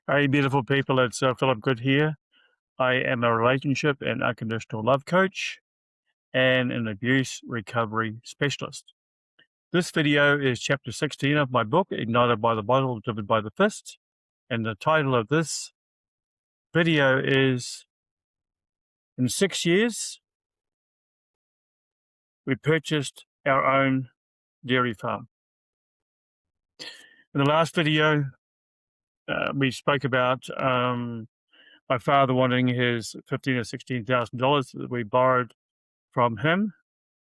Hey, beautiful people, it's Philip Good here. I am a relationship and unconditional love coach and an abuse recovery specialist. This video is chapter 16 of my book, Ignited by the Bottle, Delivered by the Fist. And the title of this video is, in 6 years, we purchased our own dairy farm. In the last video, we spoke about my father wanting his $15,000 or $16,000 that we borrowed from him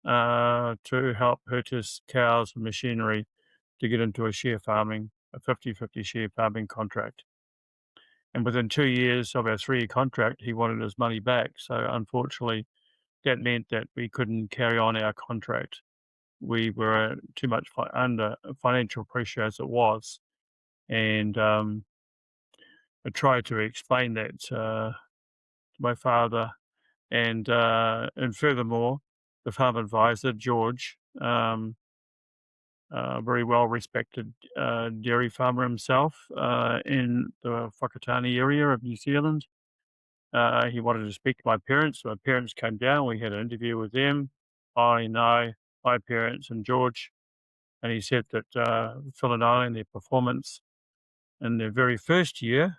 to help purchase cows and machinery to get into a 50-50 share farming contract. And within 2 years of our 3-year contract, he wanted his money back. So unfortunately, that meant that we couldn't carry on our contract. We were too much under financial pressure as it was. And I tried to explain that to my father. And furthermore, the farm advisor, George, very well-respected dairy farmer himself in the Whakatane area of New Zealand. He wanted to speak to my parents. So my parents came down. We had an interview with them, Eileen and I, my parents, and George. And he said that Phil and Eileen, their performance in their very first year,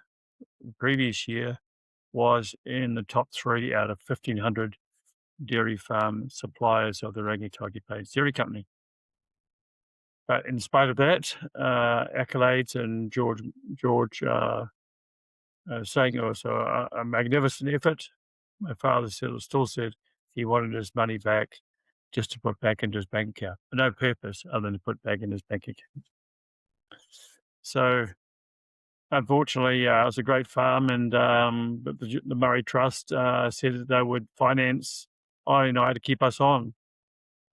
the previous year, was in the top 3 out of 1,500 dairy farm suppliers of the Rangitaki Plains Dairy Company. But in spite of that, accolades and George saying it was a magnificent effort, my father still said he wanted his money back just to put back into his bank account, for no purpose other than to put back in his bank account. So unfortunately, it was a great farm, and but the Murray Trust said that they would finance I and I to keep us on.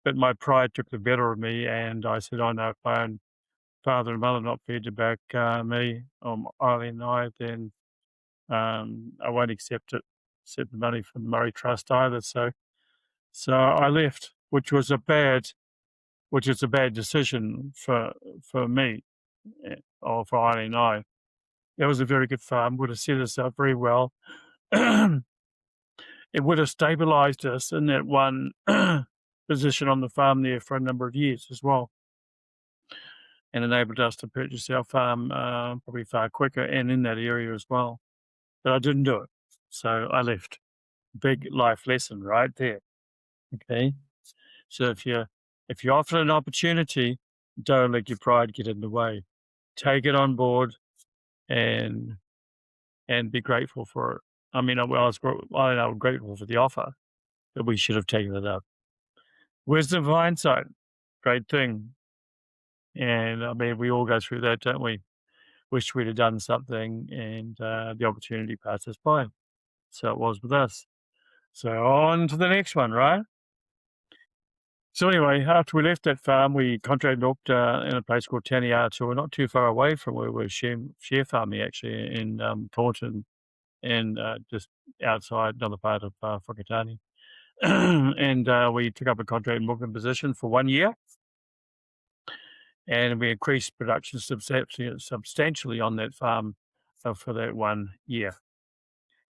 But my pride took the better of me, and I said, "I know if my own father and mother not prepared to back me, Eileen and I, then I won't accept the money from the Murray Trust either." So I left, which is a bad decision for me, or for Eileen and I. It was a very good farm, would have set us up very well. It would have stabilized us in that one position on the farm there for a number of years as well, and enabled us to purchase our farm probably far quicker and in that area as well. But I didn't do it, so I left. Big life lesson right there. Okay, so if you're offered an opportunity, don't let your pride get in the way. Take it on board and be grateful for it. I mean, I was grateful for the offer, but we should have taken it up. Wisdom of hindsight, great thing. And I mean, we all go through that, don't we? Wish we'd have done something, and the opportunity passed us by. So it was with us. So on to the next one, right? So anyway, after we left that farm, we contract milked in a place called Taniara. So we're not too far away from where we're share farming, actually, in Thornton, and just outside another part of Whakatane. And we took up a contract milking position for 1 year, and we increased production substantially on that farm for that 1 year.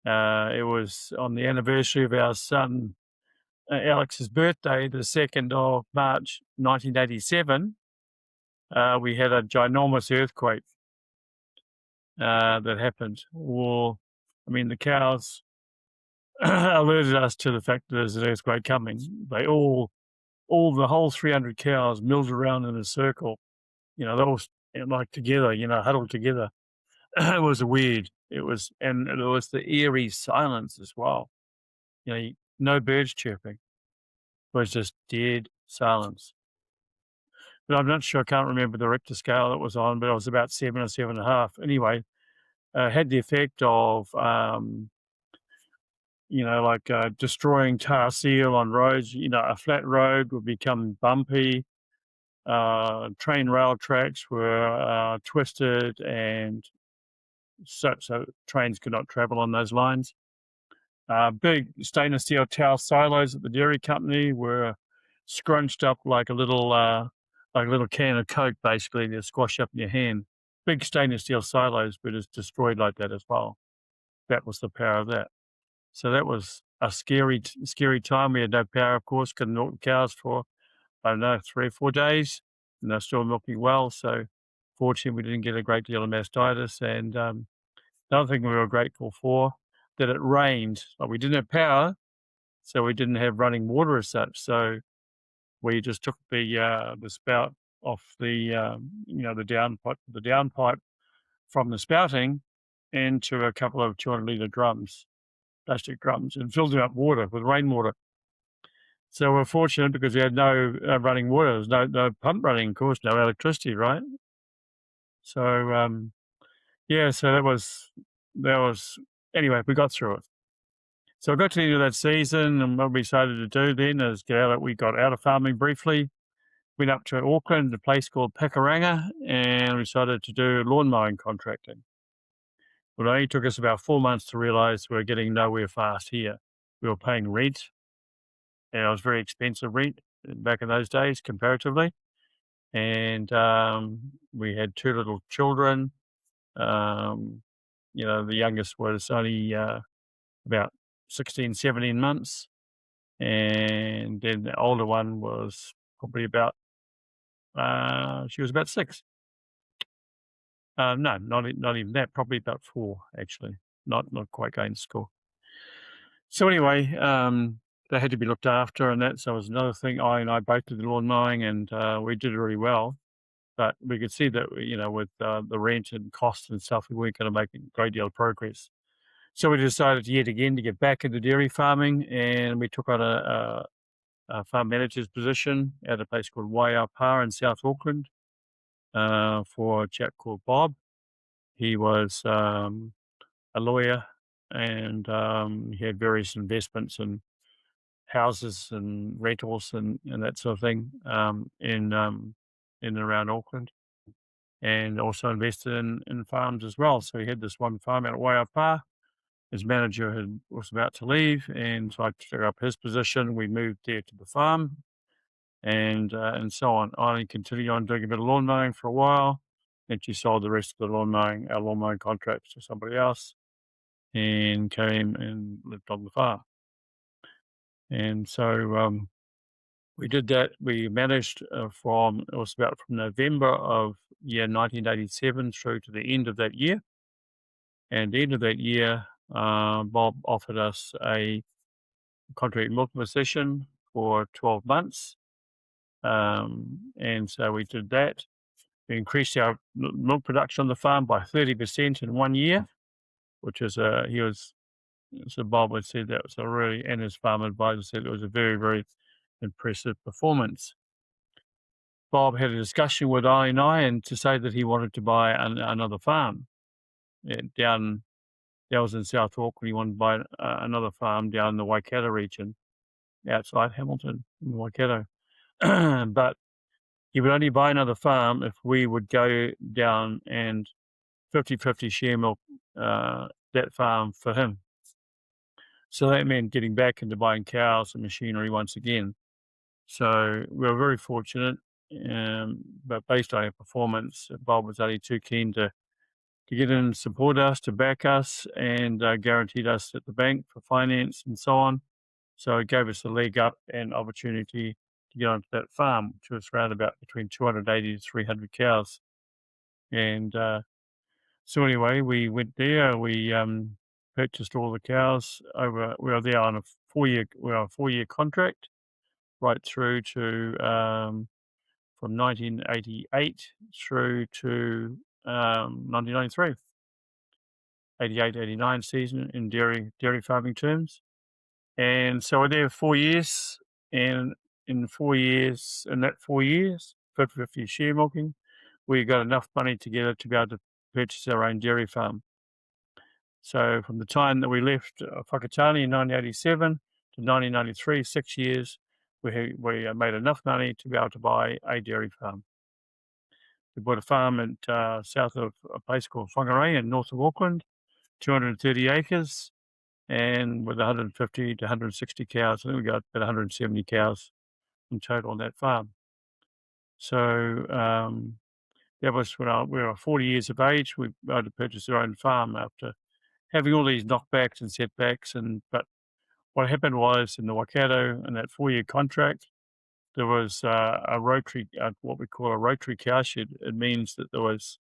It was on the anniversary of our son Alex's birthday, the 2nd of March 1987. We had a ginormous earthquake that happened. The cows alerted us to the fact that there's an earthquake coming. They the whole 300 cows milled around in a circle. They all like together, huddled together. It was weird. It was the eerie silence as well. No birds chirping. It was just dead silence. But I'm not sure, I can't remember the Richter scale it was on, but it was about 7 or 7.5. Anyway, had the effect of, destroying tar seal on roads. A flat road would become bumpy. Train rail tracks were twisted, and so trains could not travel on those lines. Big stainless steel towel silos at the dairy company were scrunched up like a little can of Coke, basically, to squash up in your hand. big stainless steel silos were just destroyed like that as well. That was the power of that. So that was a scary time. We had no power, of course, couldn't milk the cows for, I don't know, 3 or 4 days, and they're still milking well. So fortunately, we didn't get a great deal of mastitis. And another thing we were grateful for, that it rained. Like, we didn't have power, so we didn't have running water as such. So we just took the spout off the downpipe from the spouting into a couple of 200-litre drums, plastic drums, and filled them up water with rainwater. So we're fortunate because we had no running water. There's no pump running, of course, no electricity, right? So yeah, so that was anyway. We got through it. So I got to the end of that season, and what we decided to do then is we got out of farming briefly, went up to Auckland, a place called Pakuranga, and we decided to do lawn mowing contracting. It only took us about 4 months to realise we were getting nowhere fast here. We were paying rent, and it was very expensive rent back in those days comparatively. And we had 2 little children. The youngest was only about 16, 17 months. And then the older one was probably about, she was about 6. No, not even that, probably about 4, actually. Not quite going to school. So anyway, they had to be looked after, and that was another thing. I both did the lawn mowing, and we did really well. But we could see that, with the rent and costs and stuff, we weren't going to make a great deal of progress. So we decided yet again to get back into dairy farming, and we took on a farm manager's position at a place called Waiapa in South Auckland for a chap called Bob. He was a lawyer, and he had various investments in houses and rentals and that sort of thing in and around Auckland, and also invested in farms as well. So he had this one farm out at Waiapa. His manager was about to leave, and so I took up his position. We moved there to the farm, and so on. I continued on doing a bit of lawn mowing for a while, and she sold the rest of our lawn mowing contracts to somebody else, and came and lived on the farm. And so we did that. We managed from November of year 1987 through to the end of that year. And at the end of that year, Bob offered us a contract milk position for 12 months. And so we did that. We increased our milk production on the farm by 30% in 1 year, which is so Bob would say that was and his farm advisor said it was a very, very impressive performance. Bob had a discussion with Ollie and I, and to say that he wanted to buy another farm down. That was in South Auckland. He wanted to buy another farm down in the Waikato region, outside Hamilton, in the Waikato. But he would only buy another farm if we would go down and 50-50 share milk that farm for him. So that meant getting back into buying cows and machinery once again. So we were very fortunate, but based on our performance, Bob was only too keen to get in and support us, to back us, and guaranteed us at the bank for finance and so on. So it gave us a leg up and opportunity to get onto that farm, which was around about between 280 to 300 cows. And so anyway, we went there. We purchased all the cows over. We were there on a 4-year contract, right through to from 1988 through to 1993. 88, 89 season in dairy farming terms. And so we're there 4 years, and in that 4 years, 50-50 share milking, we got enough money together to be able to purchase our own dairy farm. So from the time that we left Whakatane in 1987 to 1993, 6 years, we made enough money to be able to buy a dairy farm. We bought a farm at south of a place called Whangarei in north of Auckland, 230 acres, and with 150 to 160 cows. I think we got about 170 cows in total on that farm. So That was when we were 40 years of age. We had to purchase our own farm after having all these knockbacks and setbacks. But what happened was in the Waikato, in that 4-year contract, there was a rotary, what we call a rotary cow shed. It means that there was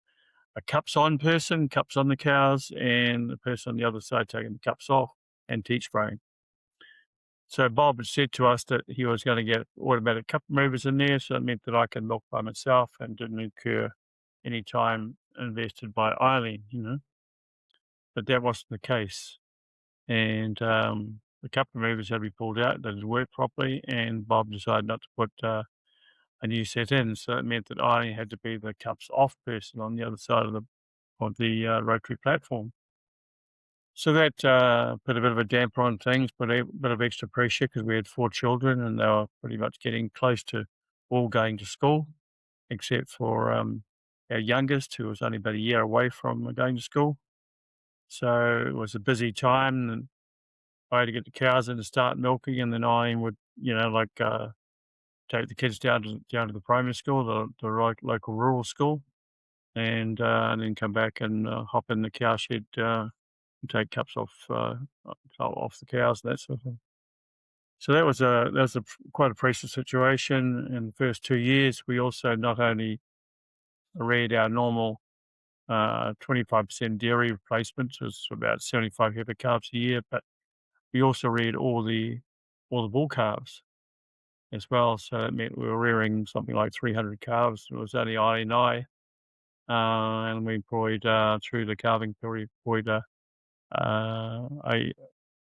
a cups on person, cups on the cows, and the person on the other side taking the cups off and teat spraying. So Bob had said to us that he was going to get automatic cup movers in there, so it meant that I could milk by myself and didn't incur any time invested by Eileen. But that wasn't the case. And the cup movers had to be pulled out. They didn't work properly, and Bob decided not to put a new set in. So it meant that Eileen had to be the cups off person on the other side of the rotary platform. So that put a bit of a damper on things, but a bit of extra pressure because we had 4 children and they were pretty much getting close to all going to school, except for our youngest, who was only about a year away from going to school. So it was a busy time, and I had to get the cows in to start milking, and then I would, take the kids down to the primary school, the local rural school, and then come back and hop in the cow shed and take cups off the cows and that sort of thing. So that was quite a precious situation. In the first 2 years, we also not only reared our normal 25% dairy replacement, so it's about 75 heifer calves a year, but we also reared all the bull calves as well. So that meant we were rearing something like 300 calves. It was only I and I, and we employed through the calving period,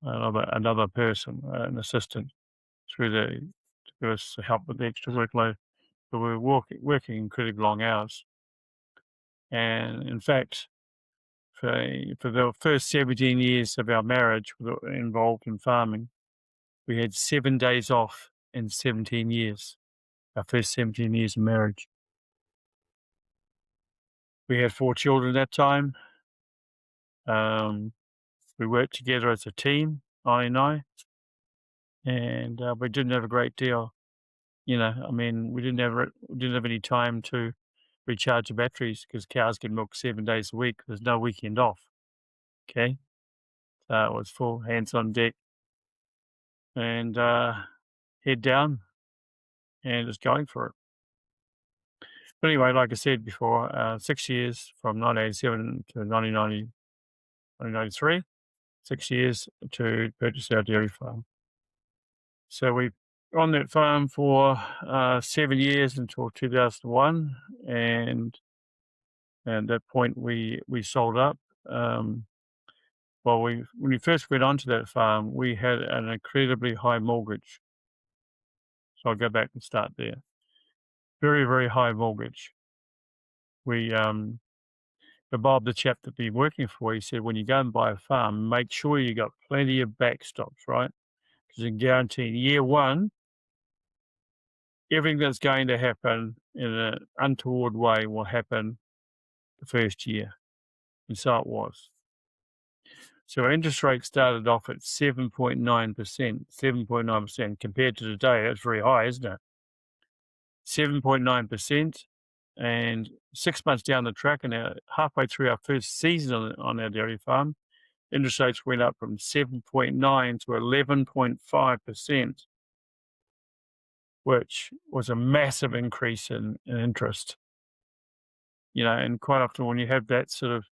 another person, an assistant, to give us help with the extra workload. But we were working incredibly long hours. And in fact, for the first 17 years of our marriage involved in farming, we had 7 days off in 17 years, our first 17 years of marriage. We had 4 children at that time. We worked together as a team, I and I, and we didn't have a great deal. We didn't have any time to recharge the batteries because cows get milked 7 days a week. There's no weekend off. Okay, so it was full hands on deck and head down and just going for it. But anyway, like I said before, 6 years from 1987 to 1993, 6 years to purchase our dairy farm. So we were on that farm for 7 years until 2001, and at that point we sold up. When we first went onto that farm, we had an incredibly high mortgage. So I'll go back and start there. Very, very high mortgage. But Bob, the chap that we've been working for, he said, when you go and buy a farm, make sure you got plenty of backstops, right? Because you can guarantee in year one, everything that's going to happen in an untoward way will happen the first year. And so it was. So our interest rate started off at 7.9%, 7.9%. Compared to today, that's very high, isn't it? 7.9%. And 6 months down the track, and halfway through our first season on our dairy farm, interest rates went up from 7.9 to 11.5%, which was a massive increase in interest. And quite often when you have that sort of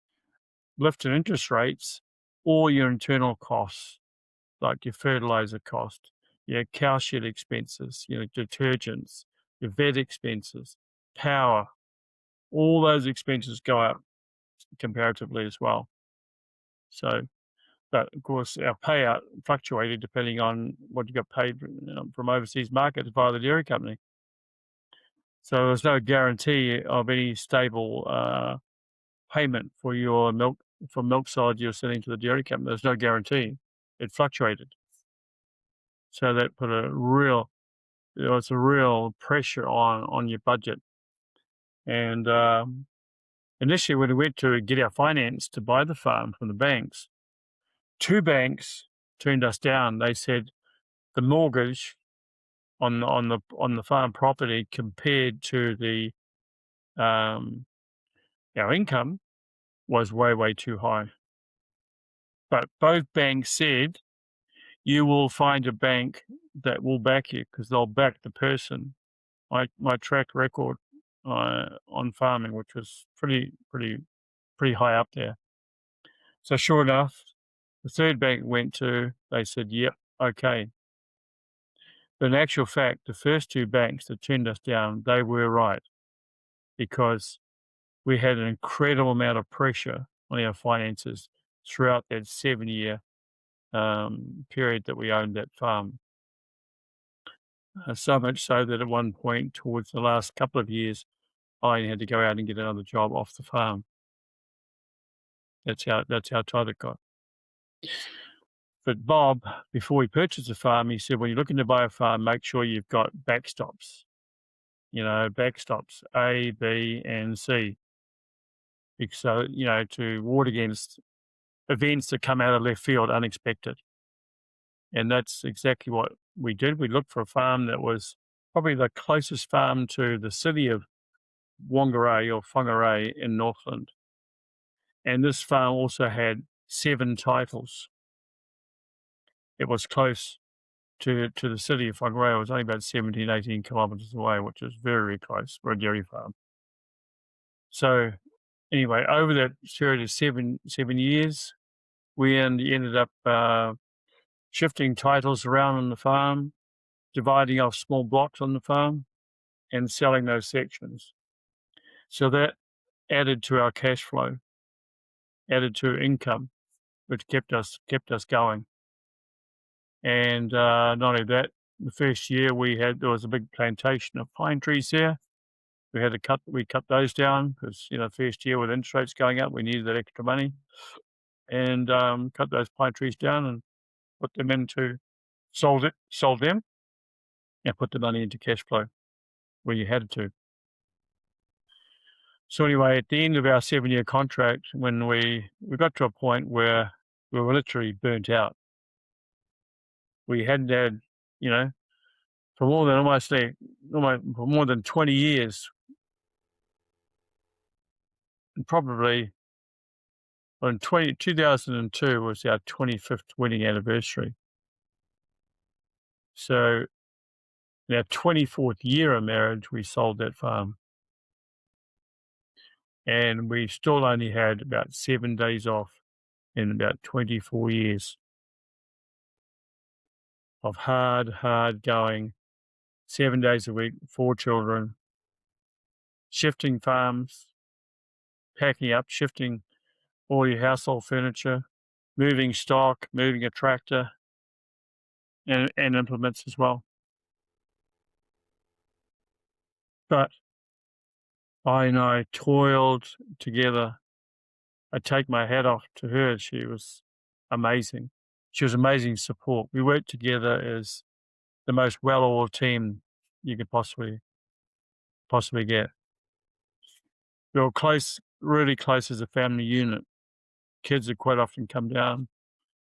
lift in interest rates, all your internal costs, like your fertilizer cost, your cow shed expenses, detergents, your vet expenses, power, all those expenses go up comparatively as well. So, but of course, our payout fluctuated depending on what you got paid from overseas markets via the dairy company. So there's no guarantee of any stable payment for your milk, from milk solids you're selling to the dairy company. There's no guarantee. It fluctuated. So that put a real pressure on your budget. And initially, when we went to get our finance to buy the farm from the banks, 2 banks turned us down. They said the mortgage on the farm property compared to the Our income was way, way too high. But both banks said, you will find a bank that will back you because they'll back the person. My track record on farming, which was pretty high up there. So sure enough, the third bank went to, they said, yep, okay. But in actual fact, the first two banks that turned us down, they were right because we had an incredible amount of pressure on our finances throughout that 7-year period that we owned that farm. So much so that at one point, towards the last couple of years, I had to go out and get another job off the farm. That's how tight it got. But Bob, before we purchased the farm, he said, when you're looking to buy a farm, make sure you've got backstops. Backstops A, B, and C. So, to ward against events that come out of left field, unexpected. And that's exactly what we did. We looked for a farm that was probably the closest farm to the city of Whangarei or Whangarei in Northland. And this farm also had 7 titles. It was close to the city of Whangarei. It was only about 17, 18 kilometres away, which is very close for a dairy farm. So anyway, over that period of 7 years, we ended up shifting titles around on the farm, dividing off small blocks on the farm, and selling those sections. So that added to our cash flow, added to income, which kept us going. And not only that, the first year there was a big plantation of pine trees there. We cut those down because, first year with interest rates going up, we needed that extra money, and cut those pine trees down and put them sold them, and put the money into cash flow where you had to. So anyway, at the end of our 7-year contract, when we got to a point where we were literally burnt out. We hadn't had, for more than 20 years, and probably in 2002 was our 25th wedding anniversary. So in our 24th year of marriage, we sold that farm. And we still only had about 7 days off in about 24 years of hard going, 7 days a week, 4 children, shifting farms, packing up, shifting all your household furniture, moving stock, moving a tractor, and implements as well. But I and I toiled together. I take my hat off to her. She was amazing. She was amazing support. We worked together as the most well-oiled team you could possibly get. We were close, really close as a family unit. Kids would quite often come down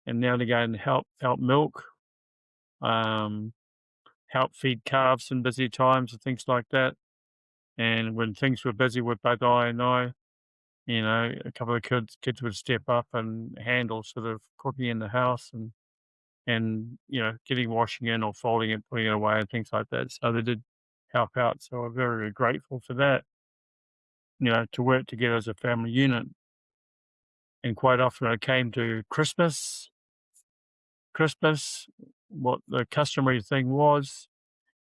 and now and again help milk, help feed calves in busy times and things like that. And when things were busy with both I and I, a couple of kids would step up and handle sort of cooking in the house and getting washing in or folding it, putting it away and things like that. So they did help out. So we're very, very grateful for that, to work together as a family unit. And quite often it came to Christmas, what the customary thing was,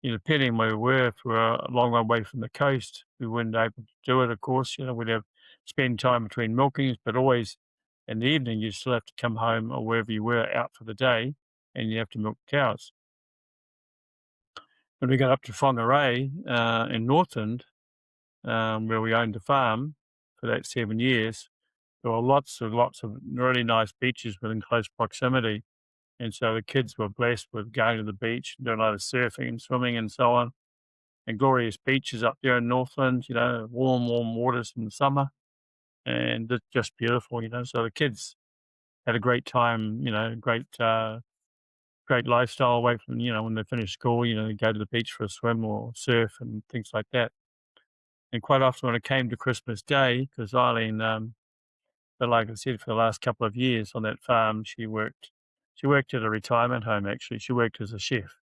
depending where we were, if we were a long way from the coast, we weren't able to do it, of course. We'd spend time between milkings, but always in the evening, you still have to come home or wherever you were out for the day, and you have to milk cows. When we got up to Whangarei in Northland, where we owned the farm for that 7 years, there were lots of really nice beaches within close proximity. And so the kids were blessed with going to the beach, doing a lot of surfing and swimming and so on. And glorious beaches up there in Northland, warm waters in the summer. And it's just beautiful, So the kids had a great time, great lifestyle away from, when they finish school, they go to the beach for a swim or surf and things like that. And quite often when it came to Christmas Day, because Eileen, but like I said, for the last couple of years on that farm, she worked at a retirement home, actually. She worked as a chef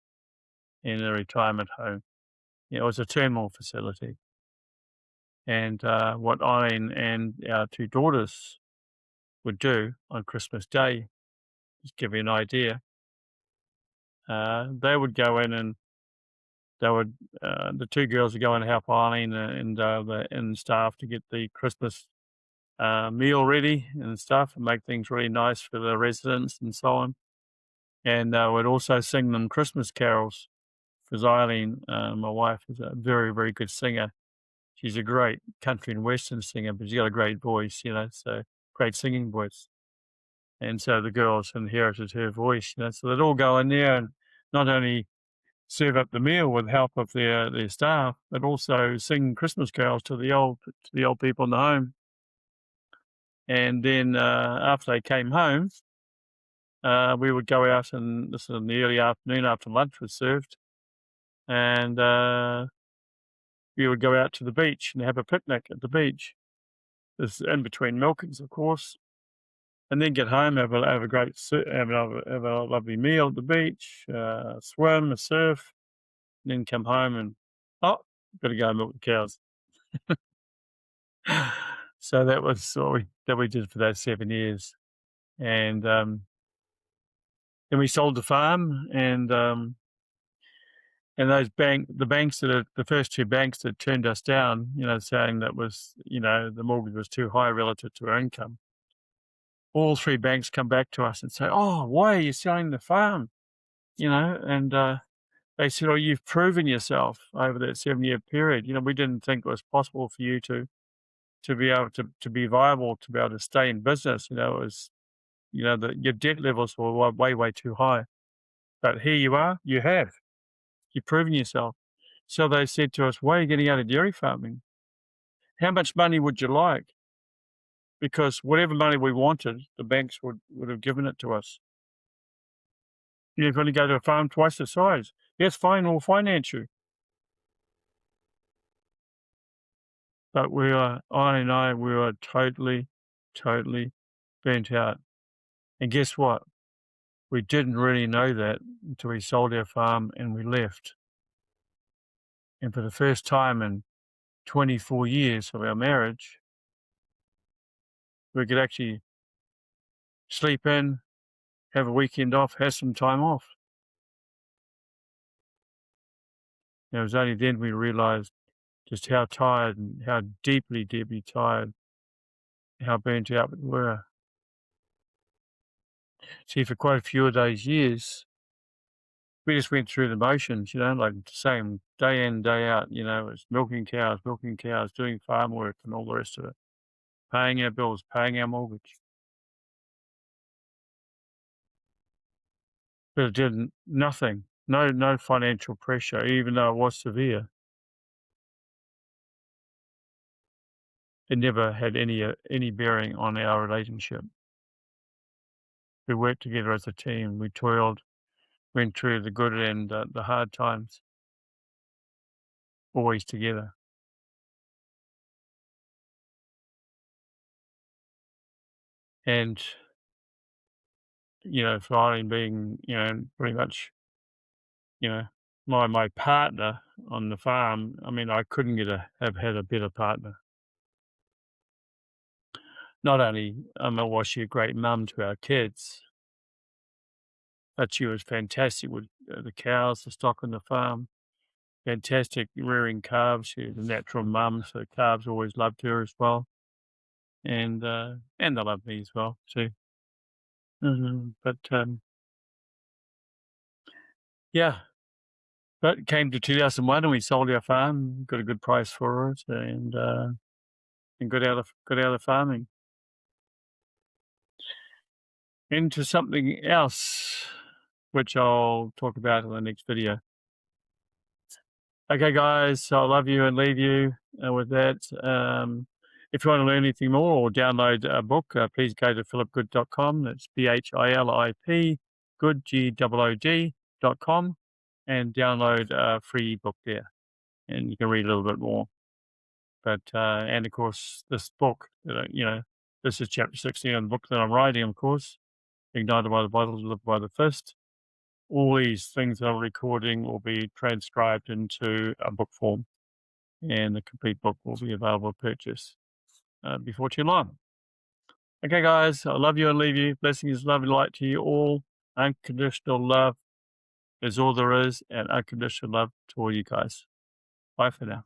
in a retirement home. Yeah, it was a terminal facility. And what Eileen and our two daughters would do on Christmas Day, just give you an idea, they would go in and the two girls would go and help Eileen and staff to get the Christmas meal ready and stuff, and make things really nice for the residents and so on. And would also sing them Christmas carols, because Eileen, my wife, is a very, very good singer. She's a great country and western singer, but she's got a great voice, so great singing voice. And so the girls inherited her voice, so they'd all go in there and not only serve up the meal with help of their staff, but also sing Christmas carols to the old people in the home. And then after they came home, we would go out, and this is in the early afternoon after lunch was served, and we would go out to the beach and have a picnic at the beach. This is in between milkings, of course, and then get home, have a lovely meal at the beach, swim, surf, and then come home and got to go milk the cows. So that was what we did for those 7 years, and then we sold the farm, and the banks the first two banks that turned us down, saying that was, the mortgage was too high relative to our income. All three banks come back to us and say, "Oh, why are you selling the farm?" And they said, "Oh, you've proven yourself over that 7-year period. We didn't think it was possible for you to be able to be viable, to be able to stay in business. It was, your debt levels were way, way too high. But here you are, you've proven yourself." So they said to us, "Why are you getting out of dairy farming? How much money would you like?" Because whatever money we wanted, the banks would have given it to us. "You're going to go to a farm twice the size." "Yes, fine, we'll finance you." But we were totally, totally burnt out. And guess what? We didn't really know that until we sold our farm and we left. And for the first time in 24 years of our marriage, we could actually sleep in, have a weekend off, have some time off. And it was only then we realized just how tired and how deeply, deeply tired, how burnt out we were. See, for quite a few of those years, we just went through the motions, like the same day in, day out, it was milking cows, doing farm work and all the rest of it, paying our bills, paying our mortgage. But it did nothing, no financial pressure, even though it was severe. It never had any bearing on our relationship. We worked together as a team. We toiled, went through the good and the hard times, always together. And, for Eileen being, pretty much, my partner on the farm, I couldn't have had a better partner. Not only was she a great mum to our kids, but she was fantastic with the cows, the stock on the farm. Fantastic rearing calves. She was a natural mum, so calves always loved her as well, and they loved me as well too. But yeah, but it came to 2001, and we sold our farm, got a good price for it, and got out of farming into something else, which I'll talk about in the next video. Okay, guys, so I love you and leave you with that. If you want to learn anything more or download a book, please go to philipgood.com. That's BHILIP, good, GOOD.com, and download a free book there. And you can read a little bit more. But and of course, this book, this is chapter 16 of the book that I'm writing, of course, Ignited by the Vital, Lived by the Fist. All these things that I'm recording will be transcribed into a book form, and the complete book will be available to purchase before too long. Okay, guys, I love you and leave you. Blessings, love, and light to you all. Unconditional love is all there is, and unconditional love to all you guys. Bye for now.